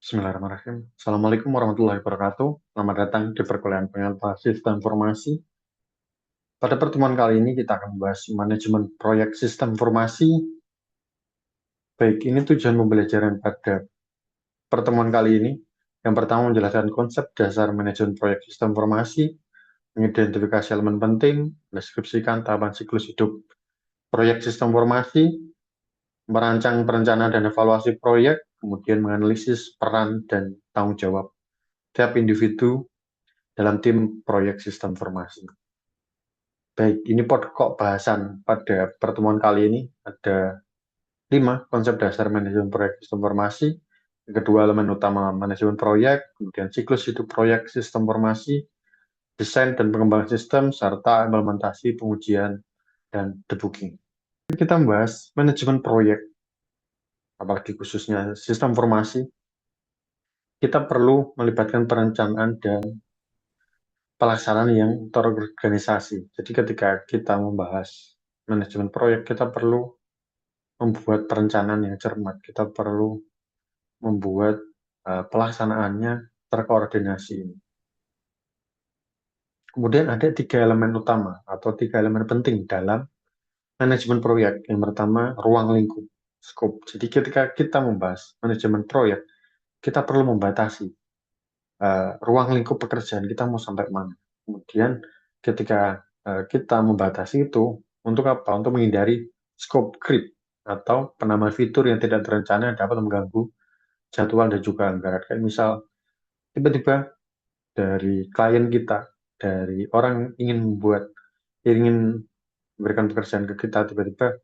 Bismillahirrahmanirrahim. Assalamualaikum warahmatullahi wabarakatuh. Selamat datang di perkuliahan pengantar sistem informasi. Pada pertemuan kali ini kita akan membahas manajemen proyek sistem informasi. Baik, ini tujuan pembelajaran pada pertemuan kali ini. Yang pertama menjelaskan konsep dasar manajemen proyek sistem informasi, mengidentifikasi elemen penting, mendeskripsikan tahapan siklus hidup proyek sistem informasi, merancang perencanaan dan evaluasi proyek, kemudian menganalisis peran dan tanggung jawab tiap individu dalam tim proyek sistem informasi. Baik, ini pokok bahasan pada pertemuan kali ini ada 5 konsep dasar manajemen proyek sistem informasi, yang kedua elemen utama manajemen proyek, kemudian siklus hidup proyek sistem informasi, desain dan pengembangan sistem, serta implementasi, pengujian, dan debugging. Kita membahas manajemen proyek, apalagi khususnya sistem informasi, kita perlu melibatkan perencanaan dan pelaksanaan yang terorganisasi. Jadi ketika kita membahas manajemen proyek, kita perlu membuat perencanaan yang cermat. Kita perlu membuat pelaksanaannya terkoordinasi. Kemudian ada 3 elemen utama atau 3 elemen penting dalam manajemen proyek. Yang pertama, ruang lingkup, scope. Jadi ketika kita membahas manajemen proyek, kita perlu membatasi ruang lingkup pekerjaan kita mau sampai mana. Kemudian ketika kita membatasi itu, untuk apa? Untuk menghindari scope creep atau penambahan fitur yang tidak terencana dapat mengganggu jadwal dan juga anggaran. Kayak misal tiba-tiba dari klien kita, dari orang ingin memberikan pekerjaan ke kita, tiba-tiba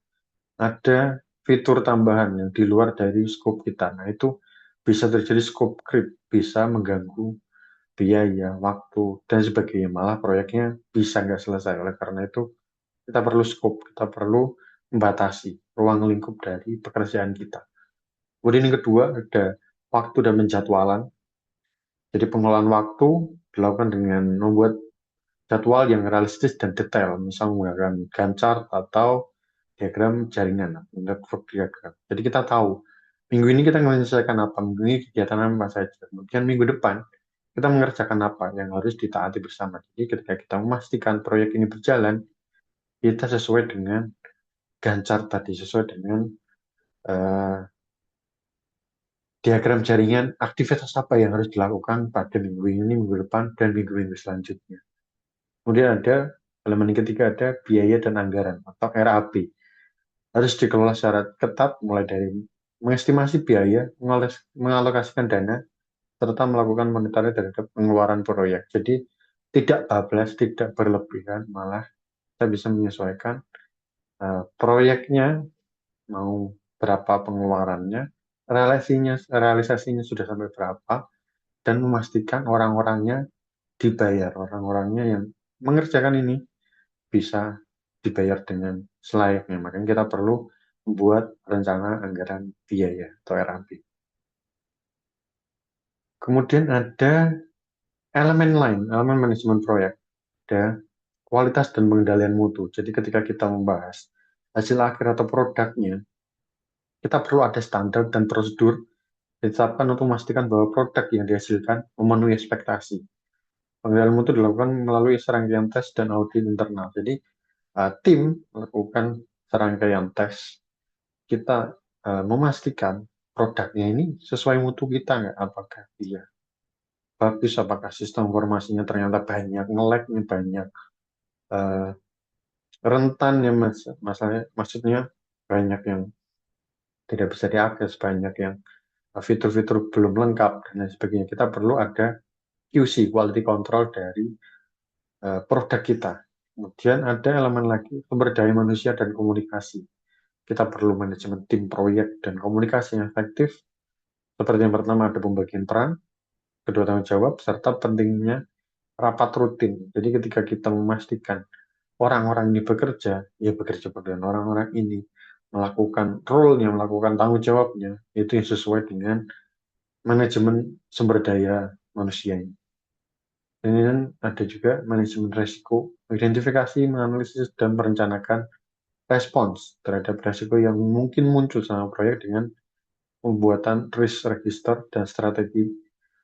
ada fitur tambahan yang di luar dari scope kita. Nah, itu bisa terjadi scope creep, bisa mengganggu biaya, waktu, dan sebagainya. Malah proyeknya bisa nggak selesai. Oleh karena itu, kita perlu scope, kita perlu membatasi ruang lingkup dari pekerjaan kita. Kemudian yang kedua, ada waktu dan penjadwalan. Jadi pengelolaan waktu dilakukan dengan membuat jadwal yang realistis dan detail, misal menggunakan Gantt chart atau diagram jaringan, network diagram. Jadi kita tahu, minggu ini kita menyelesaikan apa, minggu ini kegiatan apa saja. Kemudian minggu depan, kita mengerjakan apa yang harus ditaati bersama. Jadi ketika kita memastikan proyek ini berjalan, kita sesuai dengan Gantt chart tadi, sesuai dengan uh, diagram jaringan aktivitas apa yang harus dilakukan pada minggu ini, minggu depan, dan minggu-minggu selanjutnya. Kemudian ada elemen yang ketiga, ada biaya dan anggaran atau RAB. Harus dikelola secara ketat mulai dari mengestimasi biaya, mengalokasikan dana, serta melakukan monitoring terhadap pengeluaran proyek. Jadi tidak bablas, tidak berlebihan, malah kita bisa menyesuaikan proyeknya mau berapa pengeluarannya, realisasinya sudah sampai berapa, dan memastikan orang-orangnya dibayar, orang-orangnya yang mengerjakan ini bisa dibayar dengan selayaknya. Makanya kita perlu membuat rencana anggaran biaya atau RAB. Kemudian ada elemen lain, elemen manajemen proyek, ada kualitas dan pengendalian mutu. Jadi ketika kita membahas hasil akhir atau produknya, kita perlu ada standar dan prosedur ditetapkan untuk memastikan bahwa produk yang dihasilkan memenuhi ekspektasi. Pengendalian mutu dilakukan melalui serangkaian tes dan audit internal. Jadi tim melakukan serangkaian tes, kita memastikan produknya ini sesuai mutu kita nggak, apakah dia bagus, apakah sistem informasinya ternyata banyak, nge-lag-nya banyak, uh, rentannya maksudnya banyak yang tidak bisa diakses, banyak yang fitur-fitur belum lengkap, dan lain sebagainya. Kita perlu ada QC, quality control dari produk kita. Kemudian ada elemen lagi, sumber daya manusia dan komunikasi. Kita perlu manajemen tim proyek dan komunikasi yang efektif. Seperti yang pertama ada pembagian peran, kedua tanggung jawab, serta pentingnya rapat rutin. Jadi ketika kita memastikan orang-orang ini bekerja, ya bekerja dengan orang-orang ini melakukan role-nya, melakukan tanggung jawabnya, itu yang sesuai dengan manajemen sumber daya manusia ini. Dan ada juga manajemen resiko, identifikasi, menganalisis, dan merencanakan respons terhadap resiko yang mungkin muncul sama proyek dengan pembuatan risk register, dan strategi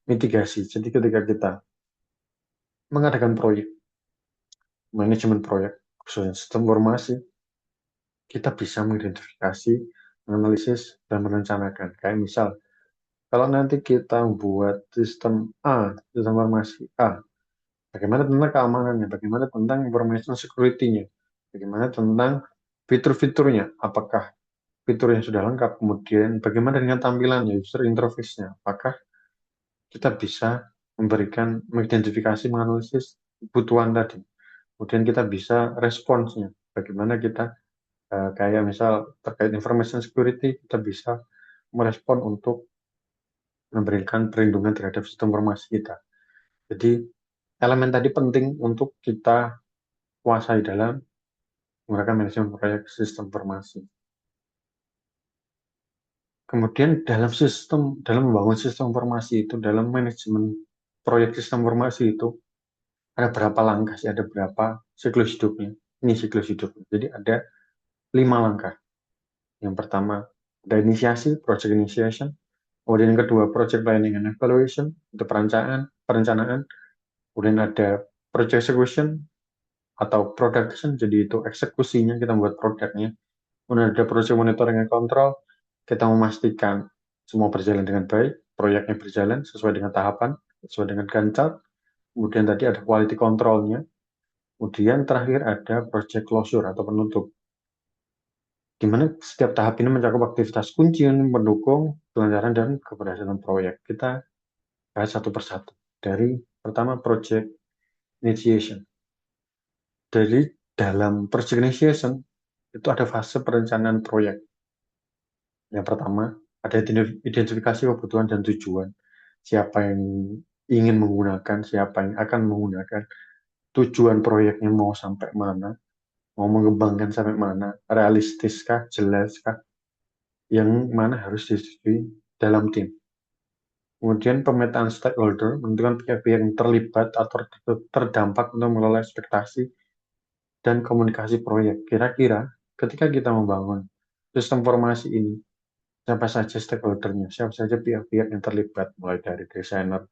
mitigasi. Jadi ketika kita mengadakan proyek, manajemen proyek, khususnya sistem informasi, kita bisa mengidentifikasi, menganalisis, dan merencanakan. Kayak misal, kalau nanti kita buat sistem A, sistem informasi A, bagaimana tentang keamanannya, bagaimana tentang information security-nya, bagaimana tentang fitur-fiturnya, apakah fitur yang sudah lengkap, kemudian bagaimana dengan tampilannya, user interface-nya, apakah kita bisa memberikan, mengidentifikasi, menganalisis kebutuhan tadi. Kemudian kita bisa responsnya, bagaimana kita kayak misal terkait information security, kita bisa merespon untuk memberikan perlindungan terhadap sistem informasi kita. Jadi elemen tadi penting untuk kita kuasai dalam menggunakan manajemen proyek sistem informasi. Kemudian dalam membangun sistem informasi itu, dalam manajemen proyek sistem informasi itu, ada berapa langkah sih, ada berapa siklus hidupnya. Ini siklus hidupnya. Jadi ada 5 langkah. Yang pertama, ada inisiasi, project initiation. Kemudian yang kedua, project planning and evaluation, itu perencanaan. Kemudian ada project execution atau production, jadi itu eksekusinya, kita membuat produknya. Kemudian ada project monitoring and control, kita memastikan semua berjalan dengan baik, proyeknya berjalan sesuai dengan tahapan, sesuai dengan Gantt. Kemudian tadi ada quality control-nya. Kemudian terakhir ada project closure atau penutup, di mana setiap tahap ini mencakup aktivitas kunci yang mendukung kelancaran dan keberhasilan proyek. Kita bahas satu persatu. Dari pertama, project initiation. Dari dalam project initiation, itu ada fase perencanaan proyek. Yang pertama, ada identifikasi kebutuhan dan tujuan. Siapa yang ingin menggunakan, siapa yang akan menggunakan, tujuan proyeknya mau sampai mana, mau mengembangkan sampai mana, realistiskah, jelaskah, yang mana harus disetujui dalam tim. Kemudian pemetaan stakeholder, menentukan pihak-pihak yang terlibat atau terdampak untuk mengelola ekspektasi dan komunikasi proyek. Kira-kira ketika kita membangun sistem informasi ini, siapa saja stakeholdernya, siapa saja pihak-pihak yang terlibat, mulai dari desainer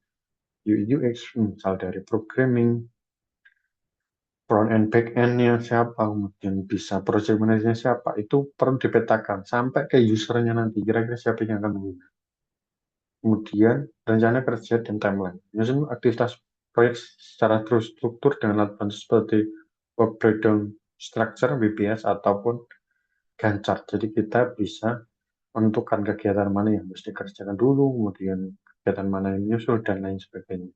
UI UX, misal dari programming, front end back end-nya siapa, kemudian bisa project manager siapa, itu perlu dipetakan sampai ke usernya nanti, kira-kira siapa yang akan menggunakan. Kemudian rencana kerja dan timeline. Menyusun aktivitas proyek secara terstruktur dengan alat bantu seperti work breakdown structure, WBS, ataupun Gantt chart. Jadi kita bisa menentukan kegiatan mana yang harus dikerjakan dulu, kemudian kegiatan mana yang menyusul, dan lain sebagainya.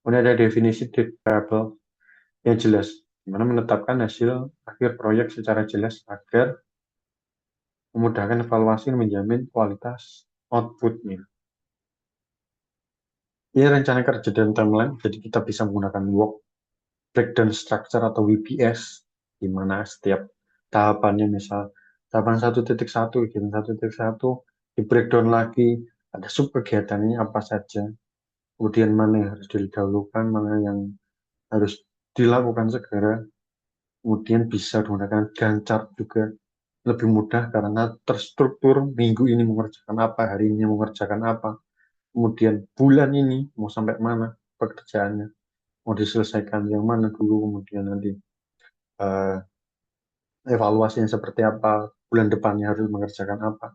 Kemudian ada definisi variable yang jelas, di mana menetapkan hasil akhir proyek secara jelas agar memudahkan evaluasi dan menjamin kualitas output-nya. Ini rencana kerja dan timeline, jadi kita bisa menggunakan work breakdown structure atau WBS, di mana setiap tahapannya, misal tahapan 1.1, kegiatan 1.1, di breakdown lagi, ada sub kegiatannya apa saja, kemudian mana yang harus didahulukan, mana yang harus dilakukan segera, kemudian bisa menggunakan Gantt chart juga lebih mudah karena terstruktur, minggu ini mengerjakan apa, hari ini mengerjakan apa, kemudian bulan ini mau sampai mana pekerjaannya, mau diselesaikan yang mana dulu, kemudian nanti uh, evaluasinya seperti apa, bulan depannya harus mengerjakan apa,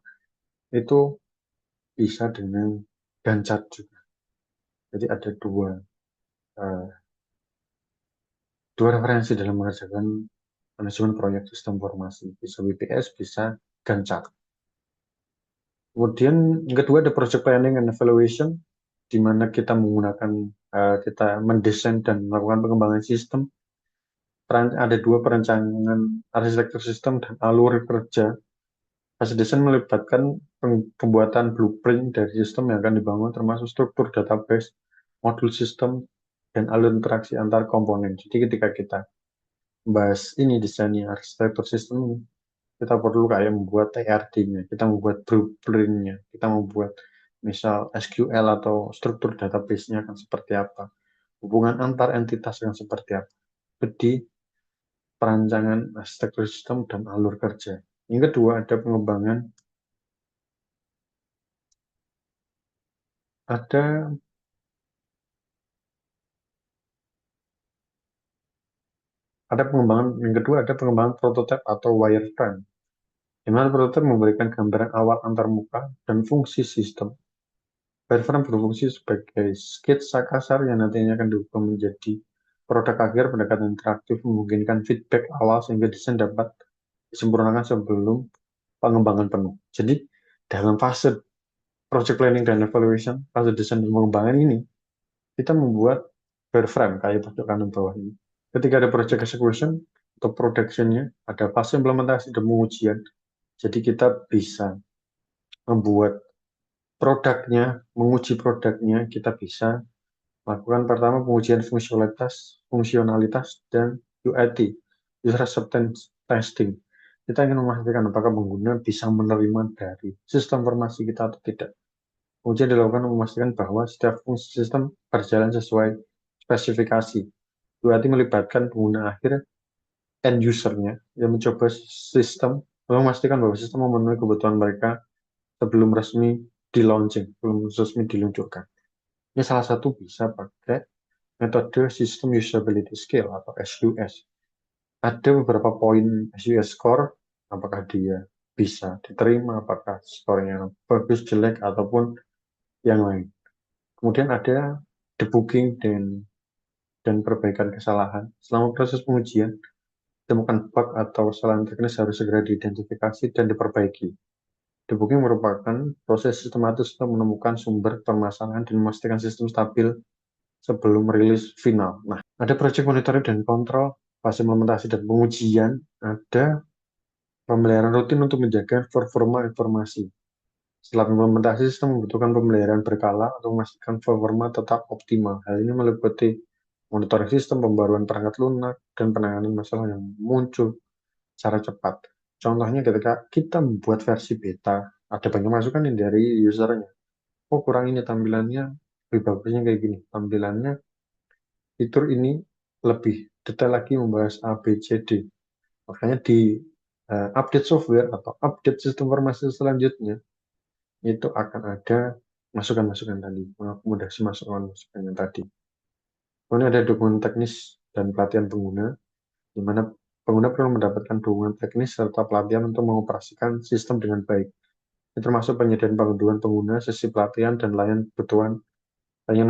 itu bisa dengan Gantt chart juga. Jadi ada uh, dua referensi dalam mengerjakan manajemen proyek sistem informasi, bisa WPS, bisa Gantt chart. Kemudian yang kedua ada project planning and evaluation, di mana kita menggunakan, kita mendesain dan melakukan pengembangan sistem. Ada dua perencanaan arsitektur sistem dan alur kerja. Fase desain melibatkan pembuatan blueprint dari sistem yang akan dibangun, termasuk struktur database, modul sistem, dan alur interaksi antar komponen. Jadi ketika kita bahas ini, desainnya arsitektur sistem ini, kita perlu kayak membuat TRD-nya, kita membuat blueprint-nya, kita membuat misal SQL atau struktur database-nya akan seperti apa, hubungan antar entitas yang seperti apa. Jadi perancangan arsitektur sistem dan alur kerja. Yang kedua ada pengembangan Ada ada pengembangan yang kedua, ada pengembangan prototipe atau wireframe, di mana prototipe memberikan gambaran awal antarmuka dan fungsi sistem. Wireframe berfungsi sebagai sketsa kasar yang nantinya akan diubah menjadi produk akhir. Pendekatan interaktif memungkinkan feedback awal sehingga desain dapat disempurnakan sebelum pengembangan penuh. Jadi dalam fase project planning dan evaluation, fase desain dan pengembangan ini, kita membuat wireframe kayak pojok kanan bawah ini. Ketika ada project execution atau production-nya, ada fase implementasi dan pengujian. Jadi kita bisa membuat produknya, menguji produknya, kita bisa lakukan pertama pengujian fungsionalitas dan UAT, user acceptance testing. Kita ingin memastikan apakah pengguna bisa menerima dari sistem informasi kita atau tidak. Pengujian dilakukan untuk memastikan bahwa setiap fungsi sistem berjalan sesuai spesifikasi. UAT melibatkan pengguna akhir, end user-nya, yang mencoba sistem, lalu memastikan bahwa sistem memenuhi kebutuhan mereka sebelum resmi di-launching, sebelum resmi diluncurkan. Ini salah satu bisa pakai metode System Usability Scale atau SUS. Ada beberapa poin SUS score, apakah dia bisa diterima, apakah skornya bagus, jelek, ataupun yang lain. Kemudian ada debugging dan perbaikan kesalahan. Selama proses pengujian, ditemukan bug atau kesalahan teknis harus segera diidentifikasi dan diperbaiki. Debugging merupakan proses sistematis untuk menemukan sumber permasalahan dan memastikan sistem stabil sebelum rilis final. Nah, ada project monitoring dan kontrol, fase implementasi dan pengujian, ada pemeliharaan rutin untuk menjaga performa informasi. Setelah implementasi, sistem membutuhkan pemeliharaan berkala untuk memastikan performa tetap optimal. Hal ini meliputi monitoring sistem, pembaruan perangkat lunak, dan penanganan masalah yang muncul secara cepat. Contohnya ketika kita membuat versi beta, ada banyak masukan nih dari usernya. Oh, kurang ini tampilannya, lebih bagusnya kayak gini. Tampilannya, fitur ini lebih detail lagi membahas A, B, C, D. Makanya di update software atau update sistem informasi selanjutnya, itu akan ada masukan-masukan tadi, mengakomodasi masukan-masukan yang tadi. Kemudian ada dokumen teknis dan pelatihan pengguna, di mana pengguna perlu mendapatkan dukungan teknis serta pelatihan untuk mengoperasikan sistem dengan baik. Ini termasuk penyediaan panduan pengguna, sesi pelatihan, dan layanan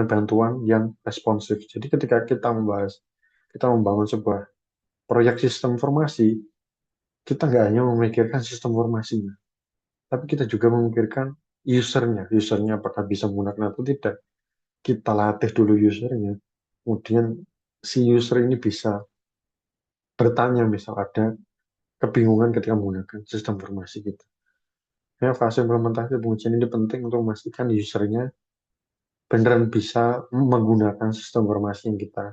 bantuan yang responsif. Jadi ketika kita membangun sebuah proyek sistem informasi, kita nggak hanya memikirkan sistem informasinya, tapi kita juga memikirkan usernya apakah bisa menggunakan atau tidak. Kita latih dulu usernya, kemudian si user ini bisa bertanya, misal ada kebingungan ketika menggunakan sistem informasi kita. Ya, fase implementasi pengujian ini penting untuk memastikan usernya beneran bisa menggunakan sistem informasi yang kita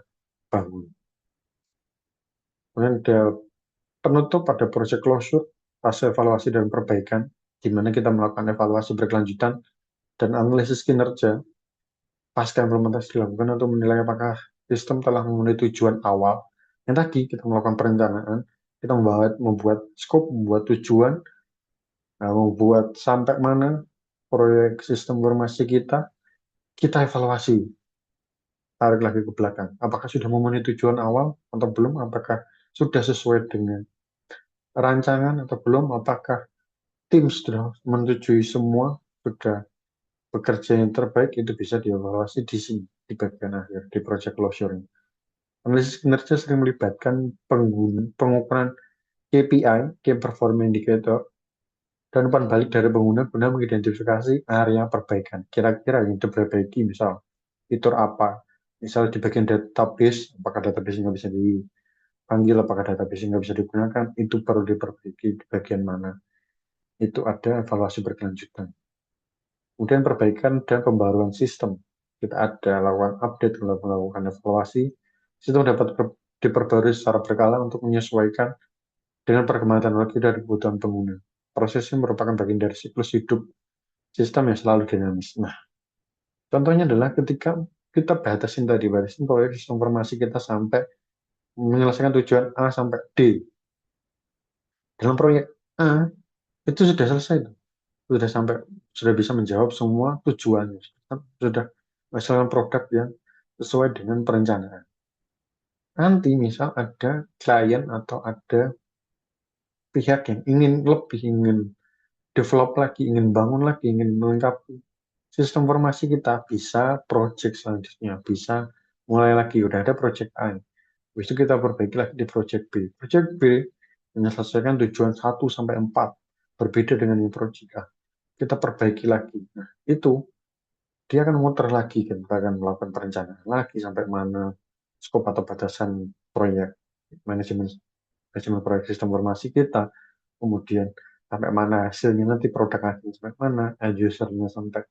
bangun. Kemudian ada penutup pada project closure, fase evaluasi dan perbaikan, di mana kita melakukan evaluasi berkelanjutan dan analisis kinerja pasca implementasi dilakukan untuk menilai apakah sistem telah memenuhi tujuan awal. Yang tadi kita melakukan perencanaan, kita membuat scope, membuat tujuan, membuat sampai mana proyek sistem informasi kita evaluasi, tarik lagi ke belakang. Apakah sudah memenuhi tujuan awal atau belum? Apakah sudah sesuai dengan rancangan atau belum? Apakah tim sudah menyetujui semua, sudah bekerja yang terbaik? Itu bisa dievaluasi di sini, di bagian akhir, di project closure. Analisis kinerja sering melibatkan pengukuran KPI, Key Performance Indicator, dan umpan balik dari pengguna guna mengidentifikasi area perbaikan. Kira-kira yang diperbaiki, misal fitur apa, misal di bagian database, apakah database nggak bisa dipanggil, apakah database nggak bisa digunakan, itu perlu diperbaiki di bagian mana. Itu ada evaluasi berkelanjutan. Kemudian perbaikan dan pembaruan sistem. Kita ada lakukan update, melakukan evaluasi. Sistem dapat diperbarui secara berkala untuk menyesuaikan dengan perkembangan teknologi dan kebutuhan pengguna. Prosesnya merupakan bagian dari siklus hidup sistem yang selalu dinamis. Nah, contohnya adalah ketika kita batasin proyek sistem informasi kita sampai menyelesaikan tujuan A sampai D. Dalam proyek A, itu sudah selesai. sudah bisa menjawab semua tujuannya, sudah menghasilkan produk yang sesuai dengan perencanaan. Nanti misal ada klien atau ada pihak yang ingin lebih, ingin develop lagi, ingin bangun lagi, ingin melengkapi sistem informasi kita, bisa project selanjutnya, bisa mulai lagi, udah ada project A. Habis itu kita perbaiki lagi di project B. Project B menyelesaikan tujuan 1 sampai 4, berbeda dengan yang project A. Kita perbaiki lagi. Nah, itu dia akan muter lagi, kan? Kita akan melakukan perencanaan lagi sampai mana skop atau batasan proyek manajemen manajemen proyek sistem informasi kita, kemudian sampai mana hasilnya, nanti produk akhirnya sampai mana, end usernya sampai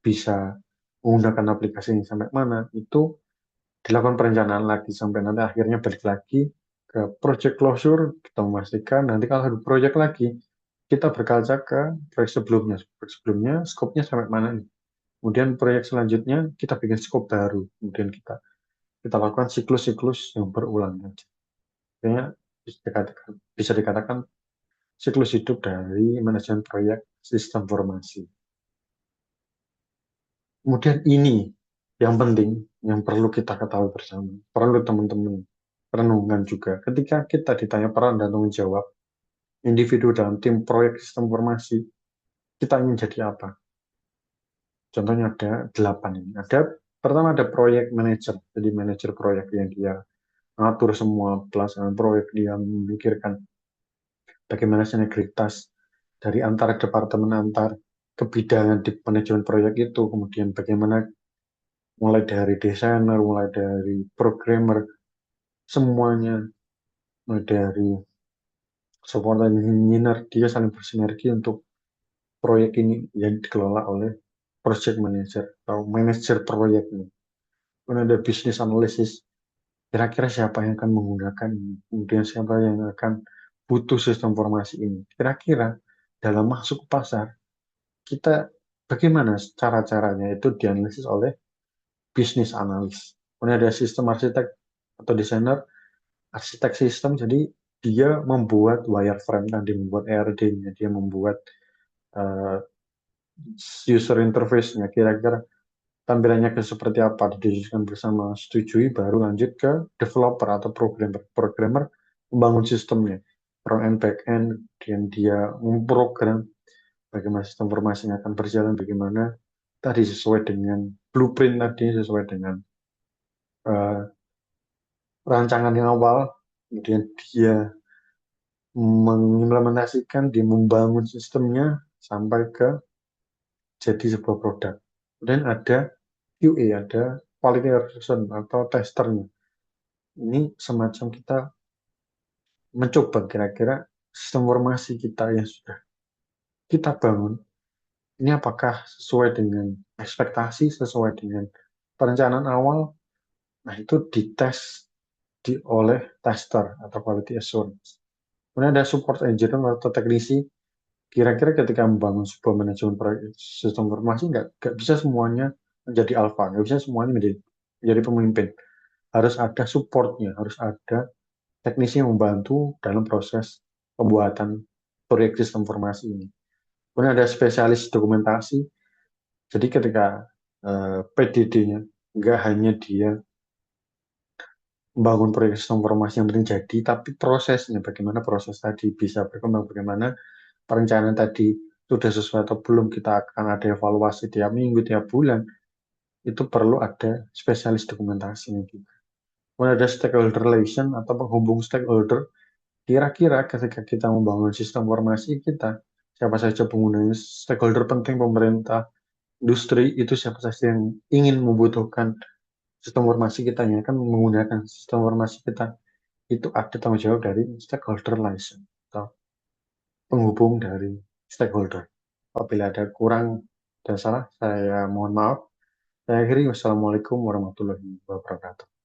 bisa menggunakan aplikasi ini sampai mana, itu dilakukan perencanaan lagi sampai nanti akhirnya balik lagi ke project closure. Kita memastikan nanti kalau ada project lagi, kita berkaca ke proyek sebelumnya. Proyek sebelumnya skopnya sampai mana nih. Kemudian proyek selanjutnya kita bikin skop baru. Kemudian kita lakukan siklus-siklus yang berulang. Kayaknya bisa dikatakan siklus hidup dari manajemen proyek sistem informasi. Kemudian ini yang penting, yang perlu kita ketahui bersama, perlu teman-teman renungkan juga. Ketika kita ditanya peran dan tanggung jawab individu dalam tim proyek sistem informasi, kita ingin jadi apa? Contohnya ada 8 ini. Pertama ada proyek manager, jadi manajer proyek yang dia ngatur semua pelaksanaan proyek, dia memikirkan bagaimana sinergitas dari antar departemen, antar kebidangan di manajemen proyek itu, kemudian bagaimana mulai dari desainer, mulai dari programmer, semuanya, mulai dari support engineer, dia saling bersinergi untuk proyek ini yang dikelola oleh project manager atau manajer proyek ini. Kemudian ada business analysis, kira-kira siapa yang akan menggunakan ini, kemudian siapa yang akan butuh sistem informasi ini. Kira-kira dalam masuk pasar, kita bagaimana cara-caranya, itu dianalisis oleh bisnis analis. Kemudian ada sistem arsitek atau desainer, arsitek sistem, jadi dia membuat wireframe, tadi membuat ERD-nya, dia membuat uh, user interface-nya, kira-kira tampilannya ke seperti apa, didiskusikan bersama, setujui, baru lanjut ke developer atau programmer. Programmer membangun sistemnya, front end, back end, dan dia memprogram bagaimana sistem informasinya akan berjalan, bagaimana tadi sesuai dengan blueprint tadi, sesuai dengan uh, rancangan yang awal, kemudian dia mengimplementasikan, dia membangun sistemnya sampai ke jadi sebuah produk. Kemudian ada QA, ada quality assurance atau testernya. Ini semacam kita mencoba kira-kira sistem informasi kita yang sudah kita bangun, ini apakah sesuai dengan ekspektasi, sesuai dengan perencanaan awal. Nah, itu dites oleh tester atau quality assurance. Kemudian ada support engineer atau teknisi. Kira-kira ketika membangun sebuah manajemen proyek sistem informasi, nggak bisa semuanya menjadi alpha, nggak bisa semuanya menjadi pemimpin. Harus ada supportnya, harus ada teknisi yang membantu dalam proses pembuatan proyek sistem informasi ini. Kemudian ada spesialis dokumentasi. Jadi ketika PDD-nya nggak hanya dia membangun proyek sistem informasi yang penting jadi, tapi prosesnya, bagaimana proses tadi bisa berkembang, bagaimana perencanaan tadi sudah sesuai atau belum, kita akan ada evaluasi tiap minggu, tiap bulan, itu perlu ada spesialis dokumentasi. Kemudian ada stakeholder relation atau penghubung stakeholder. Kira-kira ketika kita membangun sistem informasi kita, siapa saja penggunanya, stakeholder penting, pemerintah, industri, itu siapa saja yang ingin membutuhkan sistem informasi kita, yang akan menggunakan sistem informasi kita, itu ada tanggung jawab dari stakeholder relation atau penghubung dari stakeholder. Apabila ada kurang dan salah, saya mohon maaf. Saya akhiri, wassalamualaikum warahmatullahi wabarakatuh.